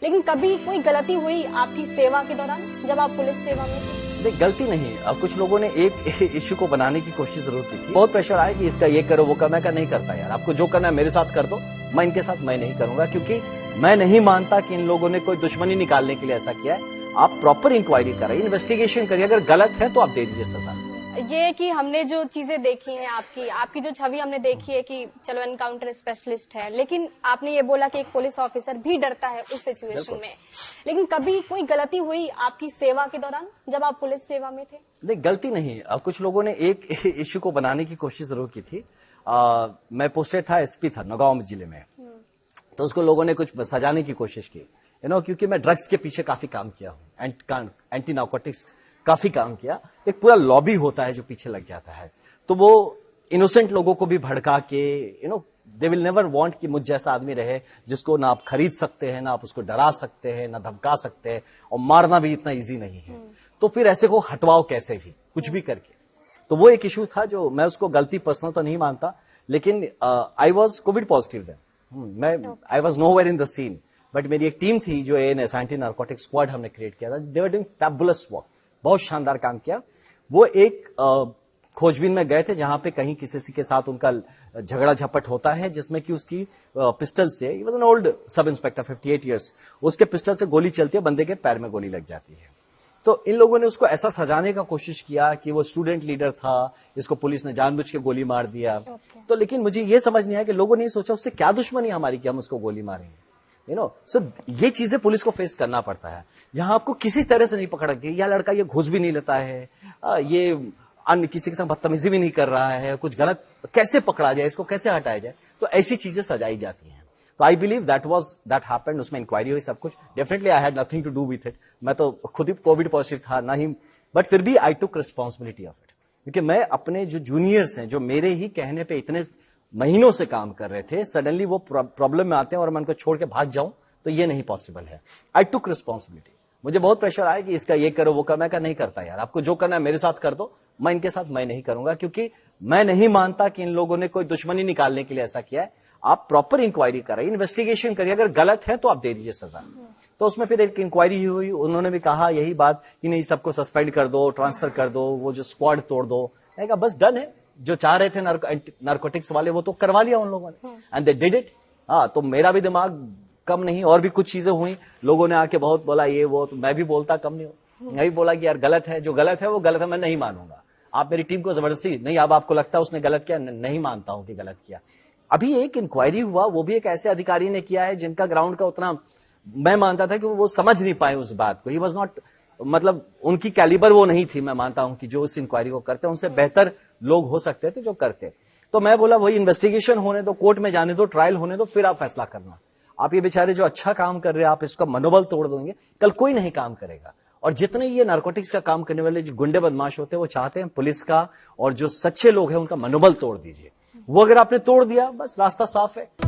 लेकिन कभी कोई गलती हुई आपकी सेवा के दौरान जब आप पुलिस सेवा में थे? देख, गलती नहीं। अब कुछ लोगों ने एक इश्यू को बनाने की कोशिश जरूर की थी। बहुत प्रेशर आया कि इसका ये करो वो करो। मैं कहा नहीं करता यार, आपको जो करना है मेरे साथ कर दो, मैं इनके साथ मैं नहीं करूंगा, क्योंकि मैं नहीं मानता कि इन लोगों ने कोई दुश्मनी निकालने के लिए ऐसा किया है। आप प्रॉपर इंक्वायरी करें, इन्वेस्टिगेशन करिए, अगर गलत है तो आप दे दीजिए सजा। ये कि हमने जो चीजें देखी हैं आपकी जो छवि हमने देखी है कि चलो एनकाउंटर स्पेशलिस्ट है, लेकिन आपने ये बोला कि एक पुलिस ऑफिसर भी डरता है उस सिचुएशन में। लेकिन कभी कोई गलती हुई आपकी सेवा के दौरान जब आप पुलिस सेवा में थे? नहीं, गलती नहीं। अब कुछ लोगों ने एक इश्यू को बनाने की कोशिश जरूर की थी। मैं पोस्टेड था, एसपी था नौगांव जिले में, तो उसको लोगों ने कुछ सजाने की कोशिश की, क्योंकि मैं ड्रग्स के पीछे काफी काम किया हूँ, एंटी नार्कोटिक्स काफी काम किया। एक पूरा लॉबी होता है जो पीछे लग जाता है, तो वो इनोसेंट लोगों को भी भड़का के दे विल नेवर वांट कि मुझ जैसा आदमी रहे जिसको ना आप खरीद सकते हैं, ना आप उसको डरा सकते हैं, ना धमका सकते हैं, और मारना भी इतना इजी नहीं है। तो फिर ऐसे को हटवाओ कैसे भी, कुछ भी करके। तो वो एक इशू था जो मैं उसको गलती पर्सनल तो नहीं मानता, लेकिन I was covid positive then. I was nowhere in the scene, but मेरी एक टीम थी जो एएनएस एंटी नार्कोटिक स्क्वाड हमने क्रिएट किया था। They were doing fabulous work, बहुत शानदार काम किया। वो एक खोजबीन में गए थे जहां पे कहीं किसी के साथ उनका झगड़ा झपट होता है, जिसमें कि उसकी पिस्टल से, he was an old sub inspector 58 years, उसके पिस्टल से गोली चलती है, बंदे के पैर में गोली लग जाती है। तो इन लोगों ने उसको ऐसा सजाने का कोशिश किया कि वो स्टूडेंट लीडर था, इसको पुलिस ने जानबूझ के गोली मार दिया। तो लेकिन मुझे ये समझ नहीं आया कि लोगों ने सोचा उससे क्या दुश्मनी हमारी कि हम उसको गोली मारेंगे। सो ये चीजें पुलिस को फेस करना पड़ता है, जहां आपको किसी तरह से नहीं पकड़ के, यह लड़का ये घूस भी नहीं लेता है, ये अन्य किसी के साथ बदतमीजी भी नहीं कर रहा है, कुछ गलत कैसे पकड़ा जाए, इसको कैसे हटाया जाए, तो ऐसी चीजें सजाई जाती हैं। तो आई बिलीव दैट हैपेंड। उसमें इंक्वायरी हुई, सब कुछ। Definitely I had nothing to do with it. मैं तो खुद ही कोविड पॉजिटिव था, ना ही, बट फिर भी आई टुक रिस्पॉन्सिबिलिटी ऑफ इट, क्योंकि मैं अपने जो जूनियर्स हैं, जो मेरे ही कहने पे इतने महीनों से काम कर रहे थे, सडनली वो प्रॉब्लम में आते हैं और मैं उनको छोड़ के भाग जाऊं, तो ये नहीं पॉसिबल है। आई टुक रिस्पॉन्सिबिलिटी। मुझे बहुत प्रेशर आया कि इसका ये करो वो करो। मैं कहा नहीं करता यार, आपको जो करना है मेरे साथ कर दो, मैं इनके साथ मैं नहीं करूंगा, क्योंकि मैं नहीं मानता कि इन लोगों ने कोई दुश्मनी निकालने के लिए ऐसा किया है। आप प्रॉपर इंक्वायरी करें, इन्वेस्टिगेशन करिए, अगर गलत है तो आप दे दीजिए सजा। तो उसमें फिर एक इंक्वायरी हुई, उन्होंने भी कहा यही बात कि नहीं, सबको सस्पेंड कर दो, ट्रांसफर कर दो, वो जो स्क्वाड तोड़ दो। मैंने कहा बस डन है, जो चाह रहे थे नार्कोटिक्स वाले वो तो करवा लिया उन लोगों ने, एंड दे डिड इट। तो मेरा भी दिमाग कम नहीं, और भी कुछ चीजें हुई, लोगों ने आके बहुत बोला ये वो, तो मैं भी बोलता कम नहीं हूं। मैं भी बोला कि यार गलत है, जो गलत है वो गलत है, मैं नहीं मानूंगा। आप मेरी टीम को जबरदस्ती नहीं, अब आपको लगता है उसने गलत किया, नहीं मानता हूं कि गलत किया। अभी एक इंक्वायरी हुआ, वो भी एक ऐसे अधिकारी ने किया है जिनका ग्राउंड का उतना मैं मानता था कि वो समझ नहीं पाए उस बात को। ही वॉज नॉट, मतलब उनकी कैलिबर वो नहीं थी। मैं मानता हूं कि जो इस इंक्वायरी को करते हैं उनसे बेहतर लोग हो सकते थे जो करते। तो मैं बोला वही इन्वेस्टिगेशन होने दो, कोर्ट में जाने दो, ट्रायल होने दो, फिर आप फैसला करना। आप ये बेचारे जो अच्छा काम कर रहे हैं, आप इसका मनोबल तोड़ दोगे, कल कोई नहीं काम करेगा। और जितने ये नार्कोटिक्स का काम करने वाले जो गुंडे बदमाश होते हैं, वो चाहते हैं पुलिस का और जो सच्चे लोग हैं उनका मनोबल तोड़ दीजिए। वो अगर आपने तोड़ दिया, बस रास्ता साफ है।